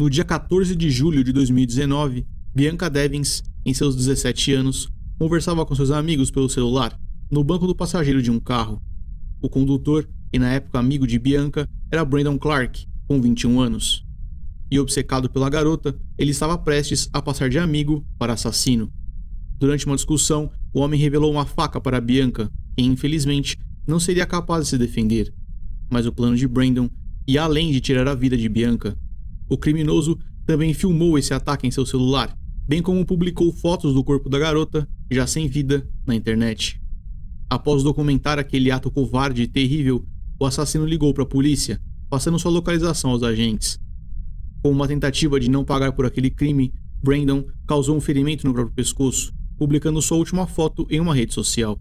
No dia 14 de julho de 2019, Bianca Devins, em seus 17 anos, conversava com seus amigos pelo celular, no banco do passageiro de um carro. O condutor, e na época amigo de Bianca, era Brandon Clark, com 21 anos. E obcecado pela garota, ele estava prestes a passar de amigo para assassino. Durante uma discussão, o homem revelou uma faca para Bianca, que infelizmente não seria capaz de se defender. Mas o plano de Brandon ia além de tirar a vida de Bianca. O criminoso também filmou esse ataque em seu celular, bem como publicou fotos do corpo da garota, já sem vida, na internet. Após documentar aquele ato covarde e terrível, o assassino ligou para a polícia, passando sua localização aos agentes. Com uma tentativa de não pagar por aquele crime, Brandon causou um ferimento no próprio pescoço, publicando sua última foto em uma rede social.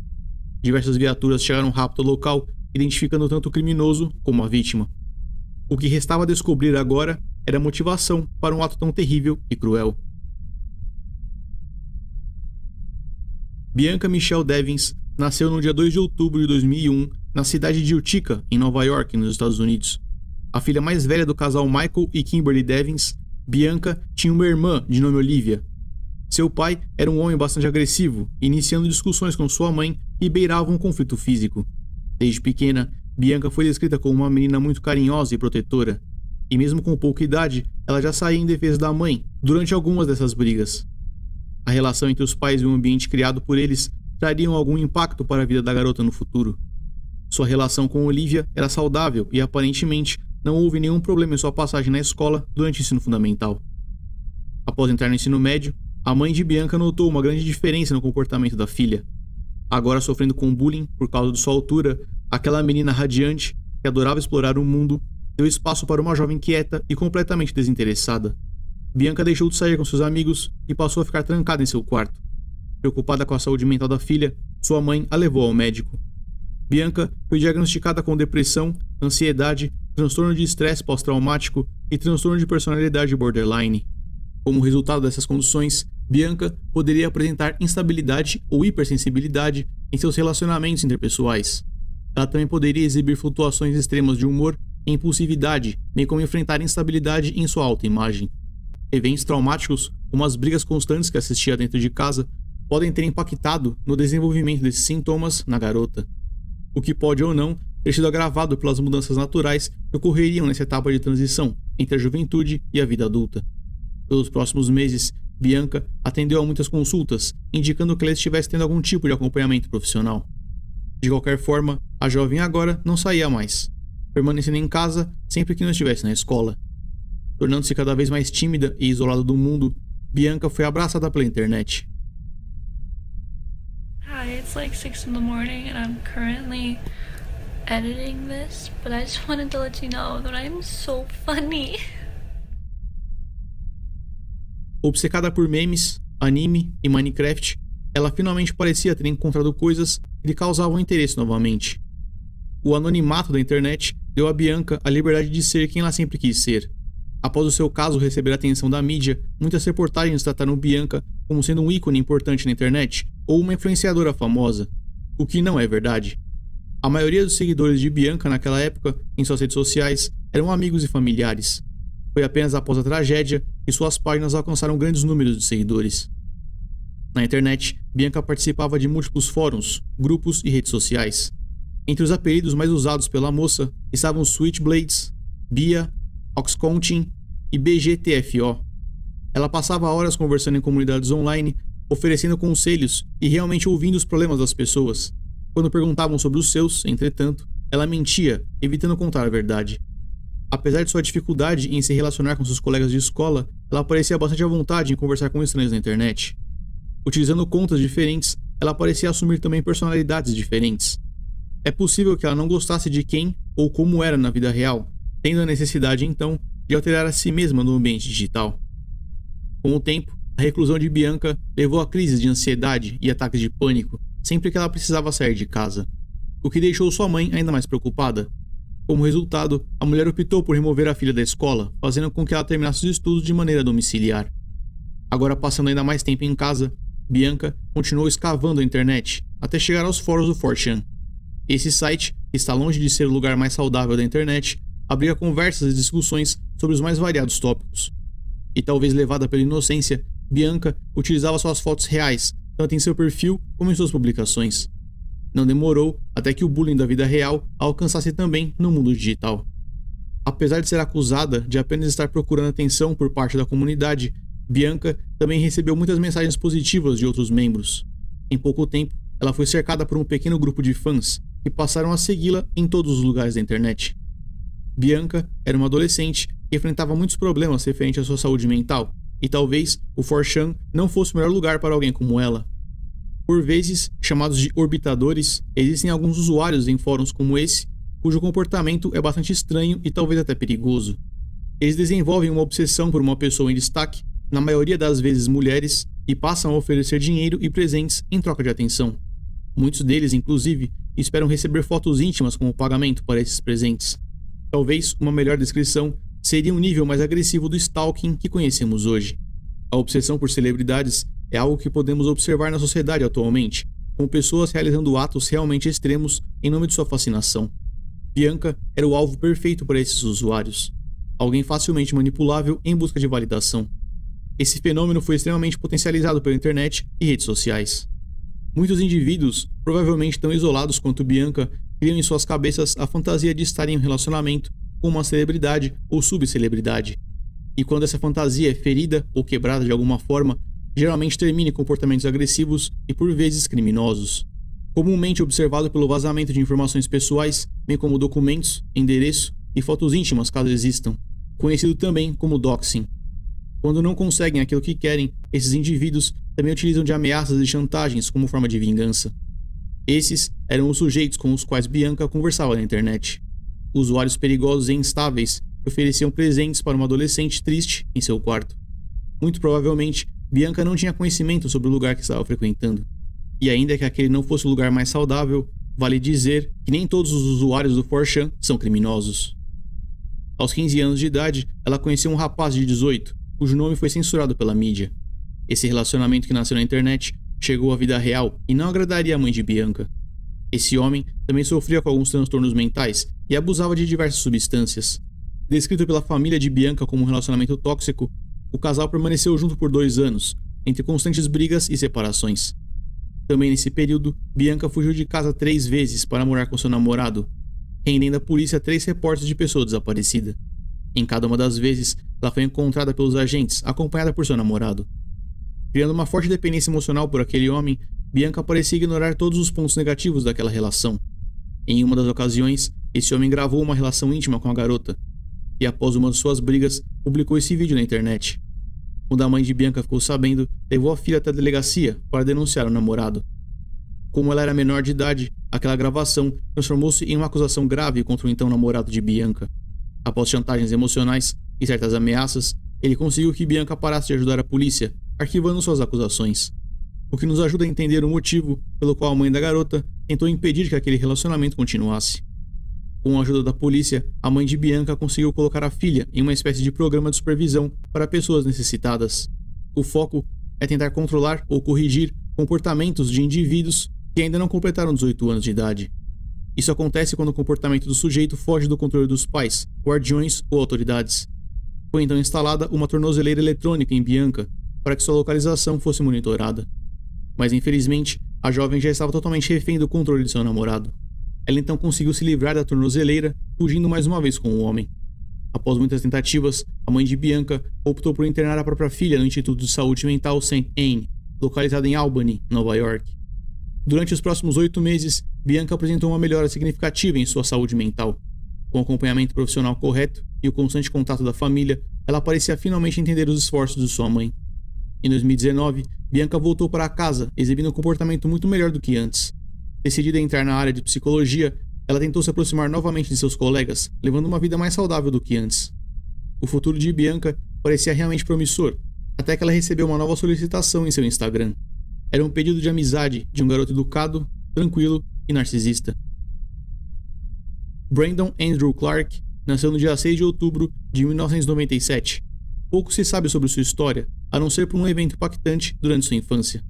Diversas viaturas chegaram rápido ao local, identificando tanto o criminoso como a vítima. O que restava descobrir agora era a motivação para um ato tão terrível e cruel. Bianca Michelle Devins nasceu no dia 2 de outubro de 2001, na cidade de Utica, em Nova York, nos Estados Unidos. A filha mais velha do casal Michael e Kimberly Devins, Bianca tinha uma irmã de nome Olivia. Seu pai era um homem bastante agressivo, iniciando discussões com sua mãe que beiravam um conflito físico. Desde pequena, Bianca foi descrita como uma menina muito carinhosa e protetora, e mesmo com pouca idade, ela já saía em defesa da mãe durante algumas dessas brigas. A relação entre os pais e o ambiente criado por eles trariam algum impacto para a vida da garota no futuro. Sua relação com Olivia era saudável e aparentemente não houve nenhum problema em sua passagem na escola durante o ensino fundamental. Após entrar no ensino médio, a mãe de Bianca notou uma grande diferença no comportamento da filha. Agora sofrendo com bullying por causa de sua altura, aquela menina radiante, que adorava explorar o mundo, deu espaço para uma jovem quieta e completamente desinteressada. Bianca deixou de sair com seus amigos e passou a ficar trancada em seu quarto. Preocupada com a saúde mental da filha, sua mãe a levou ao médico. Bianca foi diagnosticada com depressão, ansiedade, transtorno de estresse pós-traumático e transtorno de personalidade borderline. Como resultado dessas condições, Bianca poderia apresentar instabilidade ou hipersensibilidade em seus relacionamentos interpessoais. Ela também poderia exibir flutuações extremas de humor e impulsividade, bem como enfrentar instabilidade em sua autoimagem. Eventos traumáticos, como as brigas constantes que assistia dentro de casa, podem ter impactado no desenvolvimento desses sintomas na garota, o que pode ou não ter sido agravado pelas mudanças naturais que ocorreriam nessa etapa de transição entre a juventude e a vida adulta. Pelos próximos meses, Bianca atendeu a muitas consultas, indicando que ela estivesse tendo algum tipo de acompanhamento profissional. De qualquer forma, a jovem agora não saía mais, permanecendo em casa sempre que não estivesse na escola. Tornando-se cada vez mais tímida e isolada do mundo, Bianca foi abraçada pela internet. Hi, it's like 6 in the morning and I'm currently editing this, but I just wanted to let you know that I'm so funny. Obcecada por memes, anime e Minecraft, ela finalmente parecia ter encontrado coisas que lhe causavam interesse novamente. O anonimato da internet deu a Bianca a liberdade de ser quem ela sempre quis ser. Após o seu caso receber a atenção da mídia, muitas reportagens trataram Bianca como sendo um ícone importante na internet ou uma influenciadora famosa, o que não é verdade. A maioria dos seguidores de Bianca naquela época, em suas redes sociais, eram amigos e familiares. Foi apenas após a tragédia que suas páginas alcançaram grandes números de seguidores. Na internet, Bianca participava de múltiplos fóruns, grupos e redes sociais. Entre os apelidos mais usados pela moça estavam Switchblades, Bia, Oxcontin e BGTFO. Ela passava horas conversando em comunidades online, oferecendo conselhos e realmente ouvindo os problemas das pessoas. Quando perguntavam sobre os seus, entretanto, ela mentia, evitando contar a verdade. Apesar de sua dificuldade em se relacionar com seus colegas de escola, ela parecia bastante à vontade em conversar com estranhos na internet. Utilizando contas diferentes, ela parecia assumir também personalidades diferentes. É possível que ela não gostasse de quem ou como era na vida real, tendo a necessidade, então, de alterar a si mesma no ambiente digital. Com o tempo, a reclusão de Bianca levou a crises de ansiedade e ataques de pânico sempre que ela precisava sair de casa, o que deixou sua mãe ainda mais preocupada. Como resultado, a mulher optou por remover a filha da escola, fazendo com que ela terminasse os estudos de maneira domiciliar. Agora passando ainda mais tempo em casa, Bianca continuou escavando a internet, até chegar aos fóruns do 4chan. Esse site, que está longe de ser o lugar mais saudável da internet, abria conversas e discussões sobre os mais variados tópicos. E talvez levada pela inocência, Bianca utilizava suas fotos reais, tanto em seu perfil como em suas publicações. Não demorou até que o bullying da vida real a alcançasse também no mundo digital. Apesar de ser acusada de apenas estar procurando atenção por parte da comunidade, Bianca também recebeu muitas mensagens positivas de outros membros. Em pouco tempo, ela foi cercada por um pequeno grupo de fãs que passaram a segui-la em todos os lugares da internet. Bianca era uma adolescente que enfrentava muitos problemas referentes à sua saúde mental, e talvez o 4chan não fosse o melhor lugar para alguém como ela. Por vezes, chamados de orbitadores, existem alguns usuários em fóruns como esse, cujo comportamento é bastante estranho e talvez até perigoso. Eles desenvolvem uma obsessão por uma pessoa em destaque, na maioria das vezes mulheres, e passam a oferecer dinheiro e presentes em troca de atenção. Muitos deles, inclusive, esperam receber fotos íntimas como pagamento para esses presentes. Talvez uma melhor descrição seria um nível mais agressivo do stalking que conhecemos hoje. A obsessão por celebridades é algo que podemos observar na sociedade atualmente, com pessoas realizando atos realmente extremos em nome de sua fascinação. Bianca era o alvo perfeito para esses usuários. Alguém facilmente manipulável em busca de validação. Esse fenômeno foi extremamente potencializado pela internet e redes sociais. Muitos indivíduos, provavelmente tão isolados quanto Bianca, criam em suas cabeças a fantasia de estar em um relacionamento com uma celebridade ou subcelebridade. E quando essa fantasia é ferida ou quebrada de alguma forma, geralmente termina em comportamentos agressivos e por vezes criminosos. Comumente observado pelo vazamento de informações pessoais, bem como documentos, endereço e fotos íntimas caso existam, conhecido também como doxing. Quando não conseguem aquilo que querem, esses indivíduos também utilizam de ameaças e chantagens como forma de vingança. Esses eram os sujeitos com os quais Bianca conversava na internet. Usuários perigosos e instáveis que ofereciam presentes para uma adolescente triste em seu quarto. Muito provavelmente, Bianca não tinha conhecimento sobre o lugar que estava frequentando. E ainda que aquele não fosse o lugar mais saudável, vale dizer que nem todos os usuários do 4chan são criminosos. Aos 15 anos de idade, ela conheceu um rapaz de 18, cujo nome foi censurado pela mídia. Esse relacionamento que nasceu na internet chegou à vida real e não agradaria a mãe de Bianca. Esse homem também sofria com alguns transtornos mentais e abusava de diversas substâncias. Descrito pela família de Bianca como um relacionamento tóxico, o casal permaneceu junto por 2 anos, entre constantes brigas e separações. Também nesse período, Bianca fugiu de casa 3 vezes para morar com seu namorado, rendendo à polícia 3 reportes de pessoa desaparecida. Em cada uma das vezes, ela foi encontrada pelos agentes, acompanhada por seu namorado. Criando uma forte dependência emocional por aquele homem, Bianca parecia ignorar todos os pontos negativos daquela relação. Em uma das ocasiões, esse homem gravou uma relação íntima com a garota, e após uma de suas brigas, publicou esse vídeo na internet. Quando a mãe de Bianca ficou sabendo, levou a filha até a delegacia para denunciar o namorado. Como ela era menor de idade, aquela gravação transformou-se em uma acusação grave contra o então namorado de Bianca. Após chantagens emocionais e certas ameaças, ele conseguiu que Bianca parasse de ajudar a polícia, arquivando suas acusações. O que nos ajuda a entender o motivo pelo qual a mãe da garota tentou impedir que aquele relacionamento continuasse. Com a ajuda da polícia, a mãe de Bianca conseguiu colocar a filha em uma espécie de programa de supervisão para pessoas necessitadas. O foco é tentar controlar ou corrigir comportamentos de indivíduos que ainda não completaram 18 anos de idade. Isso acontece quando o comportamento do sujeito foge do controle dos pais, guardiões ou autoridades. Foi então instalada uma tornozeleira eletrônica em Bianca para que sua localização fosse monitorada. Mas infelizmente, a jovem já estava totalmente refém do controle de seu namorado. Ela então conseguiu se livrar da tornozeleira, fugindo mais uma vez com o homem. Após muitas tentativas, a mãe de Bianca optou por internar a própria filha no Instituto de Saúde Mental St. Anne, localizado em Albany, Nova York. Durante os próximos 8 meses, Bianca apresentou uma melhora significativa em sua saúde mental. Com o acompanhamento profissional correto e o constante contato da família, ela parecia finalmente entender os esforços de sua mãe. Em 2019, Bianca voltou para casa, exibindo um comportamento muito melhor do que antes. Decidida a entrar na área de psicologia, ela tentou se aproximar novamente de seus colegas, levando uma vida mais saudável do que antes. O futuro de Bianca parecia realmente promissor, até que ela recebeu uma nova solicitação em seu Instagram. Era um pedido de amizade de um garoto educado, tranquilo e narcisista. Brandon Andrew Clark nasceu no dia 6 de outubro de 1997. Pouco se sabe sobre sua história, a não ser por um evento impactante durante sua infância.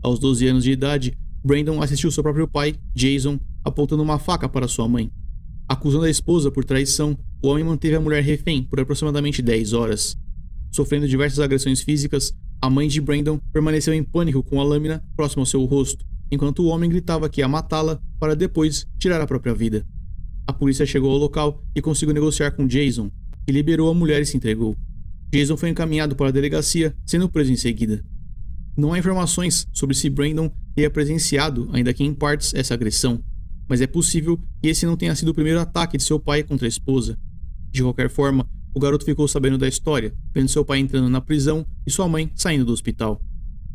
Aos 12 anos de idade, Brandon assistiu seu próprio pai, Jason, apontando uma faca para sua mãe. Acusando a esposa por traição, o homem manteve a mulher refém por aproximadamente 10 horas. Sofrendo diversas agressões físicas, a mãe de Brandon permaneceu em pânico com a lâmina próxima ao seu rosto, enquanto o homem gritava que ia matá-la para depois tirar a própria vida. A polícia chegou ao local e conseguiu negociar com Jason, que liberou a mulher e se entregou. Jason foi encaminhado para a delegacia, sendo preso em seguida. Não há informações sobre se Brandon teria presenciado, ainda que em partes, essa agressão, mas é possível que esse não tenha sido o primeiro ataque de seu pai contra a esposa. De qualquer forma, o garoto ficou sabendo da história, vendo seu pai entrando na prisão e sua mãe saindo do hospital.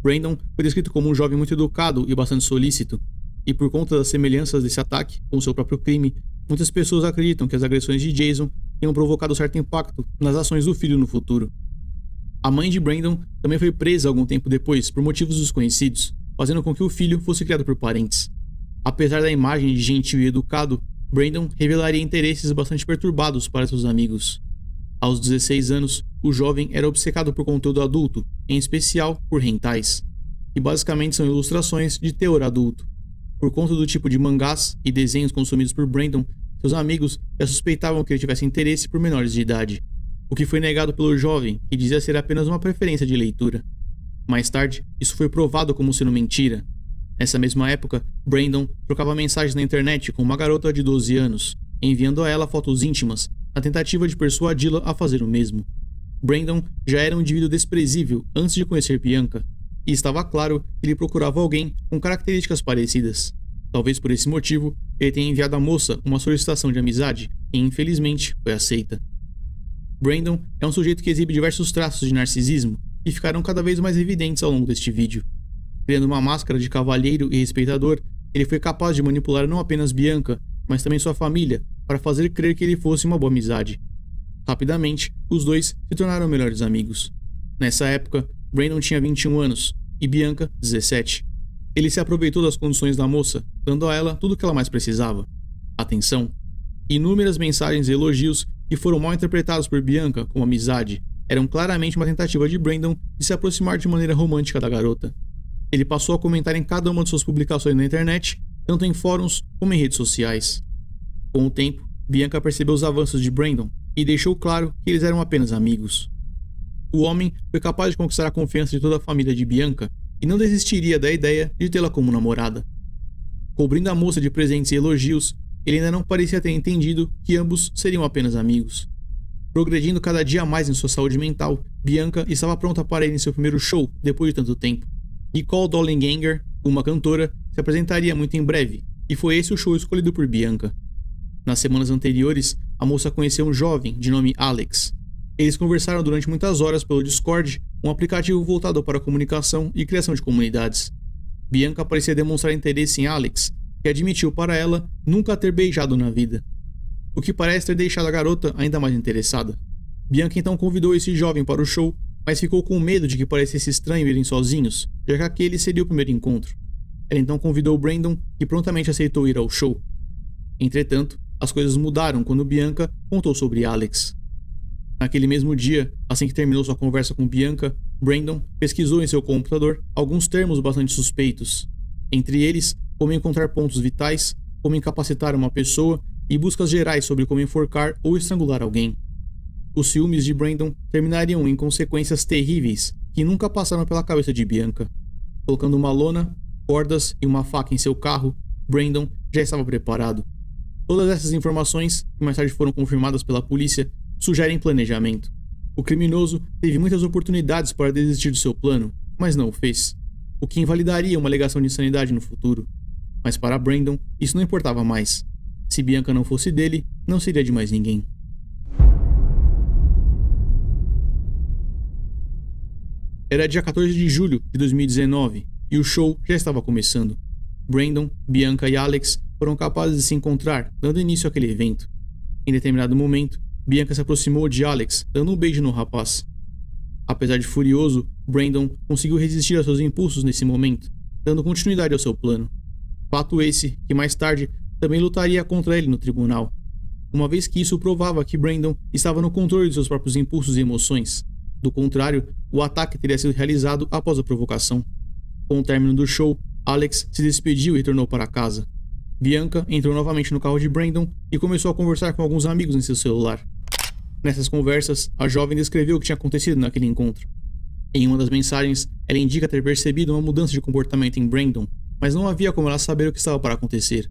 Brandon foi descrito como um jovem muito educado e bastante solícito, e por conta das semelhanças desse ataque com seu próprio crime, muitas pessoas acreditam que as agressões de Jason tenham provocado certo impacto nas ações do filho no futuro. A mãe de Brandon também foi presa algum tempo depois por motivos desconhecidos, fazendo com que o filho fosse criado por parentes. Apesar da imagem de gentil e educado, Brandon revelaria interesses bastante perturbados para seus amigos. Aos 16 anos, o jovem era obcecado por conteúdo adulto, em especial por hentais, que basicamente são ilustrações de teor adulto. Por conta do tipo de mangás e desenhos consumidos por Brandon, seus amigos já suspeitavam que ele tivesse interesse por menores de idade, o que foi negado pelo jovem, que dizia ser apenas uma preferência de leitura. Mais tarde, isso foi provado como sendo mentira. Nessa mesma época, Brandon trocava mensagens na internet com uma garota de 12 anos, enviando a ela fotos íntimas, na tentativa de persuadi-la a fazer o mesmo. Brandon já era um indivíduo desprezível antes de conhecer Bianca, e estava claro que ele procurava alguém com características parecidas. Talvez por esse motivo, ele tenha enviado à moça uma solicitação de amizade, e infelizmente foi aceita. Brandon é um sujeito que exibe diversos traços de narcisismo, e ficarão cada vez mais evidentes ao longo deste vídeo. Criando uma máscara de cavalheiro e respeitador, ele foi capaz de manipular não apenas Bianca, mas também sua família, para fazer crer que ele fosse uma boa amizade. Rapidamente, os dois se tornaram melhores amigos. Nessa época, Brandon tinha 21 anos e Bianca 17. Ele se aproveitou das condições da moça, dando a ela tudo o que ela mais precisava: atenção. Inúmeras mensagens e elogios que foram mal interpretados por Bianca como amizade eram claramente uma tentativa de Brandon de se aproximar de maneira romântica da garota. Ele passou a comentar em cada uma de suas publicações na internet, tanto em fóruns como em redes sociais. Com o tempo, Bianca percebeu os avanços de Brandon e deixou claro que eles eram apenas amigos. O homem foi capaz de conquistar a confiança de toda a família de Bianca e não desistiria da ideia de tê-la como namorada. Cobrindo a moça de presentes e elogios, ele ainda não parecia ter entendido que ambos seriam apenas amigos. Progredindo cada dia mais em sua saúde mental, Bianca estava pronta para ir em seu primeiro show depois de tanto tempo. Nicole Dollenganger, uma cantora, se apresentaria muito em breve, e foi esse o show escolhido por Bianca. Nas semanas anteriores, a moça conheceu um jovem de nome Alex. Eles conversaram durante muitas horas pelo Discord, um aplicativo voltado para a comunicação e criação de comunidades. Bianca parecia demonstrar interesse em Alex, que admitiu para ela nunca ter beijado na vida, o que parece ter deixado a garota ainda mais interessada. Bianca então convidou esse jovem para o show, mas ficou com medo de que parecesse estranho irem sozinhos, já que aquele seria o primeiro encontro. Ela então convidou Brandon, que prontamente aceitou ir ao show. Entretanto, as coisas mudaram quando Bianca contou sobre Alex. Naquele mesmo dia, assim que terminou sua conversa com Bianca, Brandon pesquisou em seu computador alguns termos bastante suspeitos. Entre eles, como encontrar pontos vitais, como incapacitar uma pessoa e buscas gerais sobre como enforcar ou estrangular alguém. Os ciúmes de Brandon terminariam em consequências terríveis que nunca passaram pela cabeça de Bianca. Colocando uma lona, cordas e uma faca em seu carro, Brandon já estava preparado. Todas essas informações, que mais tarde foram confirmadas pela polícia, sugerem planejamento. O criminoso teve muitas oportunidades para desistir do seu plano, mas não o fez, o que invalidaria uma alegação de insanidade no futuro. Mas para Brandon, isso não importava mais. Se Bianca não fosse dele, não seria de mais ninguém. Era dia 14 de julho de 2019 e o show já estava começando. Brandon, Bianca e Alex foram capazes de se encontrar, dando início àquele evento. Em determinado momento, Bianca se aproximou de Alex, dando um beijo no rapaz. Apesar de furioso, Brandon conseguiu resistir a seus impulsos nesse momento, dando continuidade ao seu plano. Fato esse que mais tarde também lutaria contra ele no tribunal, uma vez que isso provava que Brandon estava no controle de seus próprios impulsos e emoções. Do contrário, o ataque teria sido realizado após a provocação. Com o término do show, Alex se despediu e retornou para casa. Bianca entrou novamente no carro de Brandon e começou a conversar com alguns amigos em seu celular. Nessas conversas, a jovem descreveu o que tinha acontecido naquele encontro. Em uma das mensagens, ela indica ter percebido uma mudança de comportamento em Brandon, mas não havia como ela saber o que estava para acontecer.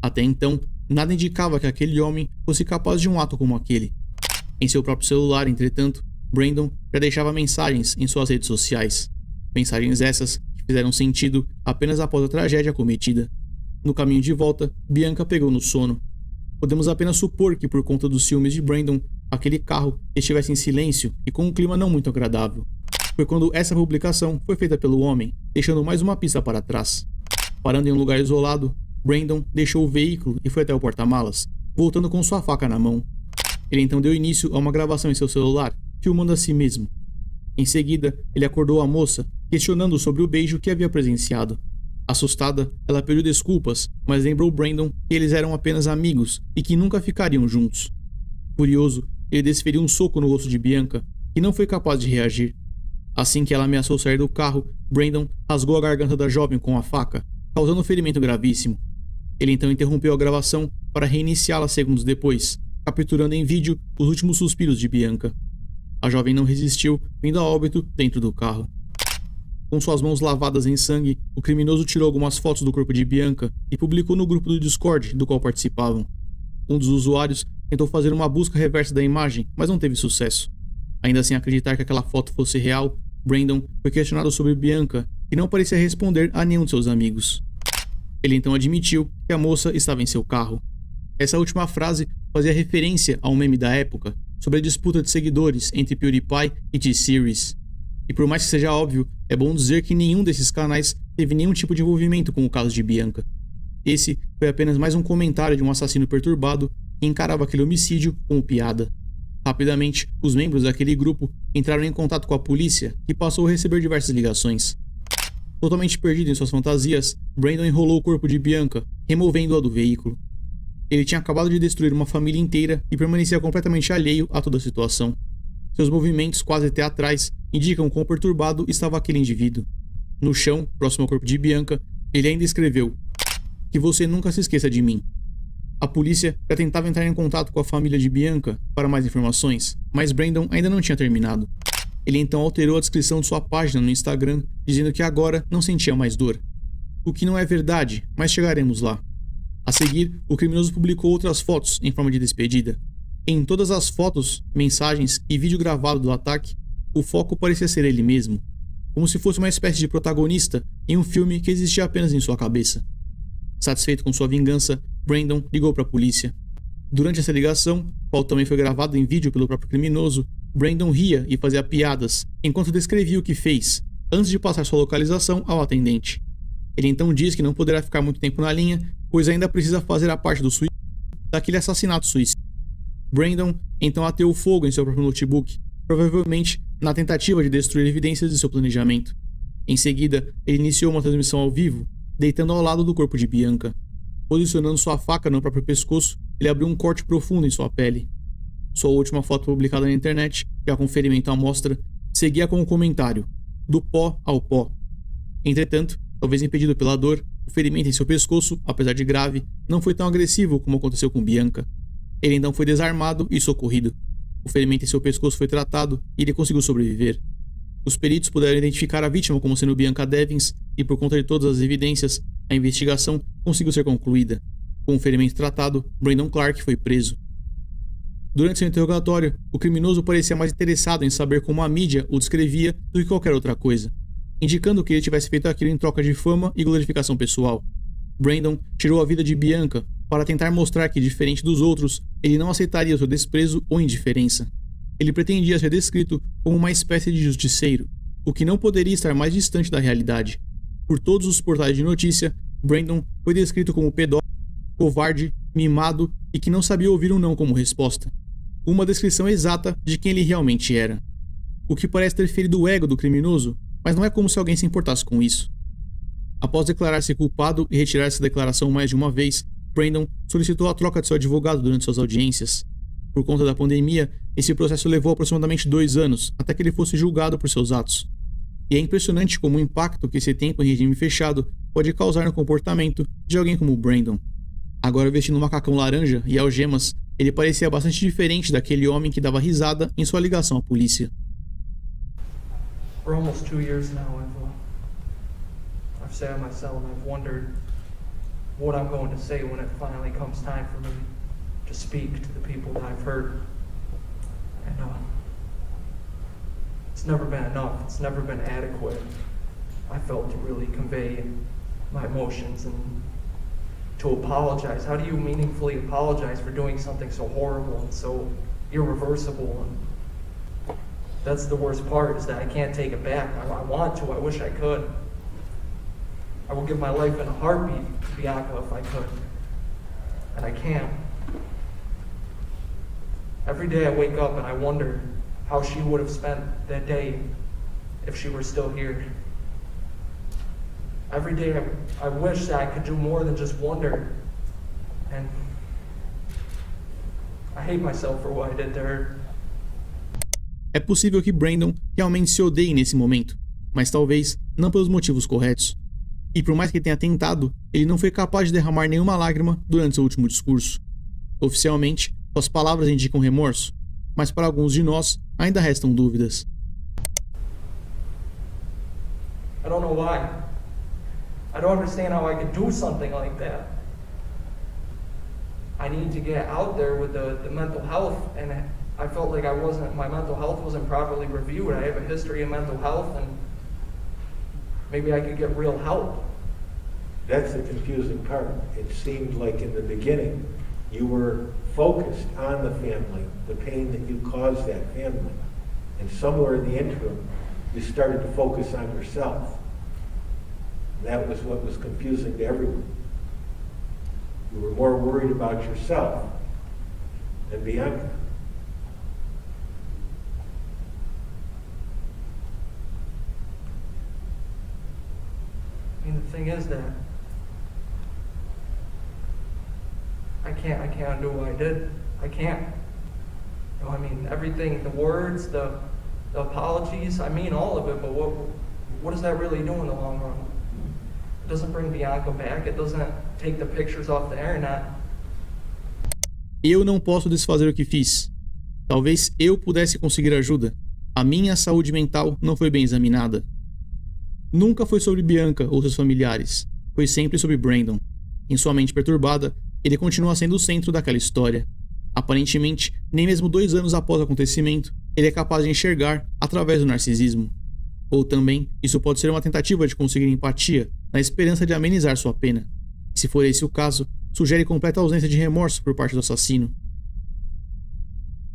Até então, nada indicava que aquele homem fosse capaz de um ato como aquele. Em seu próprio celular, entretanto, Brandon já deixava mensagens em suas redes sociais. Mensagens essas que fizeram sentido apenas após a tragédia cometida. No caminho de volta, Bianca pegou no sono. Podemos apenas supor que, por conta dos ciúmes de Brandon, aquele carro estivesse em silêncio e com um clima não muito agradável. Foi quando essa publicação foi feita pelo homem, deixando mais uma pista para trás. Parando em um lugar isolado, Brandon deixou o veículo e foi até o porta-malas, voltando com sua faca na mão. Ele então deu início a uma gravação em seu celular, filmando a si mesmo. Em seguida, ele acordou a moça, questionando sobre o beijo que havia presenciado. Assustada, ela pediu desculpas, mas lembrou Brandon que eles eram apenas amigos e que nunca ficariam juntos. Furioso, ele desferiu um soco no rosto de Bianca, que não foi capaz de reagir. Assim que ela ameaçou sair do carro, Brandon rasgou a garganta da jovem com a faca, causando um ferimento gravíssimo. Ele então interrompeu a gravação para reiniciá-la segundos depois, capturando em vídeo os últimos suspiros de Bianca. A jovem não resistiu, vindo a óbito dentro do carro. Com suas mãos lavadas em sangue, o criminoso tirou algumas fotos do corpo de Bianca e publicou no grupo do Discord do qual participavam. Um dos usuários tentou fazer uma busca reversa da imagem, mas não teve sucesso. Ainda sem acreditar que aquela foto fosse real, Brandon foi questionado sobre Bianca e não parecia responder a nenhum de seus amigos. Ele então admitiu que a moça estava em seu carro. Essa última frase fazia referência a um meme da época sobre a disputa de seguidores entre PewDiePie e T-Series. E por mais que seja óbvio, é bom dizer que nenhum desses canais teve nenhum tipo de envolvimento com o caso de Bianca. Esse foi apenas mais um comentário de um assassino perturbado que encarava aquele homicídio como piada. Rapidamente, os membros daquele grupo entraram em contato com a polícia, que passou a receber diversas ligações. Totalmente perdido em suas fantasias, Brandon enrolou o corpo de Bianca, removendo-a do veículo. Ele tinha acabado de destruir uma família inteira e permanecia completamente alheio a toda a situação. Seus movimentos quase teatrais indicam quão perturbado estava aquele indivíduo. No chão, próximo ao corpo de Bianca, ele ainda escreveu: "Que você nunca se esqueça de mim." A polícia já tentava entrar em contato com a família de Bianca para mais informações, mas Brandon ainda não tinha terminado. Ele então alterou a descrição de sua página no Instagram, dizendo que agora não sentia mais dor. O que não é verdade, mas chegaremos lá. A seguir, o criminoso publicou outras fotos em forma de despedida. Em todas as fotos, mensagens e vídeo gravado do ataque, o foco parecia ser ele mesmo, como se fosse uma espécie de protagonista em um filme que existia apenas em sua cabeça. Satisfeito com sua vingança, Brandon ligou para a polícia. Durante essa ligação, qual também foi gravado em vídeo pelo próprio criminoso, Brandon ria e fazia piadas enquanto descrevia o que fez, antes de passar sua localização ao atendente. Ele então diz que não poderá ficar muito tempo na linha, pois ainda precisa fazer a parte do suicídio daquele assassinato suicida. Brandon então ateou fogo em seu próprio notebook, provavelmente na tentativa de destruir evidências de seu planejamento. Em seguida, ele iniciou uma transmissão ao vivo, deitando ao lado do corpo de Bianca. Posicionando sua faca no próprio pescoço, ele abriu um corte profundo em sua pele. Sua última foto publicada na internet, já com ferimento à mostra, seguia com o comentário: "Do pó ao pó." Entretanto, talvez impedido pela dor, o ferimento em seu pescoço, apesar de grave, não foi tão agressivo como aconteceu com Bianca. Ele então foi desarmado e socorrido. O ferimento em seu pescoço foi tratado e ele conseguiu sobreviver. Os peritos puderam identificar a vítima como sendo Bianca Devins e, por conta de todas as evidências, a investigação conseguiu ser concluída. Com o ferimento tratado, Brandon Clark foi preso. Durante seu interrogatório, o criminoso parecia mais interessado em saber como a mídia o descrevia do que qualquer outra coisa, indicando que ele tivesse feito aquilo em troca de fama e glorificação pessoal. Brandon tirou a vida de Bianca para tentar mostrar que, diferente dos outros, ele não aceitaria seu desprezo ou indiferença. Ele pretendia ser descrito como uma espécie de justiceiro, o que não poderia estar mais distante da realidade. Por todos os portais de notícia, Brandon foi descrito como pedófilo, covarde, mimado e que não sabia ouvir um não como resposta. Uma descrição exata de quem ele realmente era. O que parece ter ferido o ego do criminoso, mas não é como se alguém se importasse com isso. Após declarar-se culpado e retirar essa declaração mais de uma vez, Brandon solicitou a troca de seu advogado durante suas audiências. Por conta da pandemia, esse processo levou aproximadamente 2 anos, até que ele fosse julgado por seus atos. E é impressionante como o impacto que esse tempo em regime fechado pode causar no comportamento de alguém como Brandon. Agora vestindo um macacão laranja e algemas, ele parecia bastante diferente daquele homem que dava risada em sua ligação à polícia. For almost 2 years now, I've sat in my cell and I've wondered what I'm going to say when it finally comes time for me to speak to the people that I've hurt. And it's never been enough. It's never been adequate. I felt to really convey my emotions and to apologize. How do you meaningfully apologize for doing something so horrible and so irreversible? And that's the worst part, is that I can't take it back. I want to. I wish I could. I would give my life in a heartbeat to Bianca if I could. And I can't. Every day I wake up and I wonder how she would have spent that day if she were still here. Every day I wish that I could do more than just wonder. And I hate myself for what I did to her. É possível que Brandon realmente se odeie nesse momento, mas talvez não pelos motivos corretos. E por mais que tenha tentado, ele não foi capaz de derramar nenhuma lágrima durante seu último discurso. Oficialmente, suas palavras indicam remorso, mas para alguns de nós ainda restam dúvidas. I don't know why. I don't understand how I could do something like that. I need to get out there with the mental health, and I felt like my mental health wasn't properly reviewed. I have a history of mental health, and maybe I could get real help. That's the confusing part. It seemed like in the beginning you were focused on the family, the pain that you caused that family. And somewhere in the interim, you started to focus on yourself. That was what was confusing to everyone. You were more worried about yourself than Bianca. I mean, the thing is that I can't undo what I did. I can't. You know, I mean, everything, the words, the apologies, I mean all of it, but what does that really do in the long run? It doesn't bring Bianca back. It doesn't take the pictures off the internet. Eu não posso desfazer o que fiz. Talvez eu pudesse conseguir ajuda. A minha saúde mental não foi bem examinada. Nunca foi sobre Bianca ou seus familiares. Foi sempre sobre Brandon. Em sua mente perturbada, ele continua sendo o centro daquela história. Aparentemente, nem mesmo 2 anos após o acontecimento, ele é capaz de enxergar através do narcisismo. Ou também, isso pode ser uma tentativa de conseguir empatia, na esperança de amenizar sua pena. E se for esse o caso, sugere completa ausência de remorso por parte do assassino.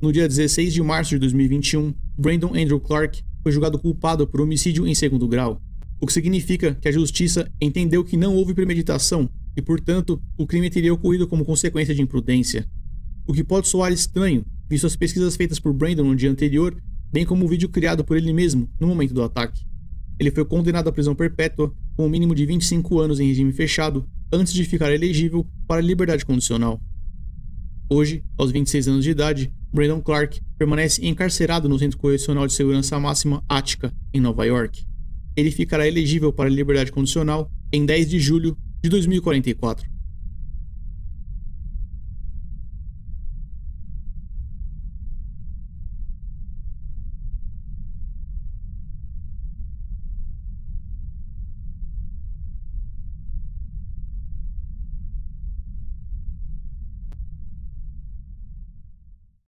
No dia 16 de março de 2021, Brandon Andrew Clark foi julgado culpado por homicídio em 2º grau, o que significa que a justiça entendeu que não houve premeditação e, portanto, o crime teria ocorrido como consequência de imprudência. O que pode soar estranho, visto as pesquisas feitas por Brandon no dia anterior, bem como o vídeo criado por ele mesmo no momento do ataque. Ele foi condenado à prisão perpétua com um mínimo de 25 anos em regime fechado antes de ficar elegível para a liberdade condicional. Hoje, aos 26 anos de idade, Brandon Clark permanece encarcerado no Centro Correcional de Segurança Máxima Attica, em Nova York. Ele ficará elegível para a liberdade condicional em 10 de julho de 2044.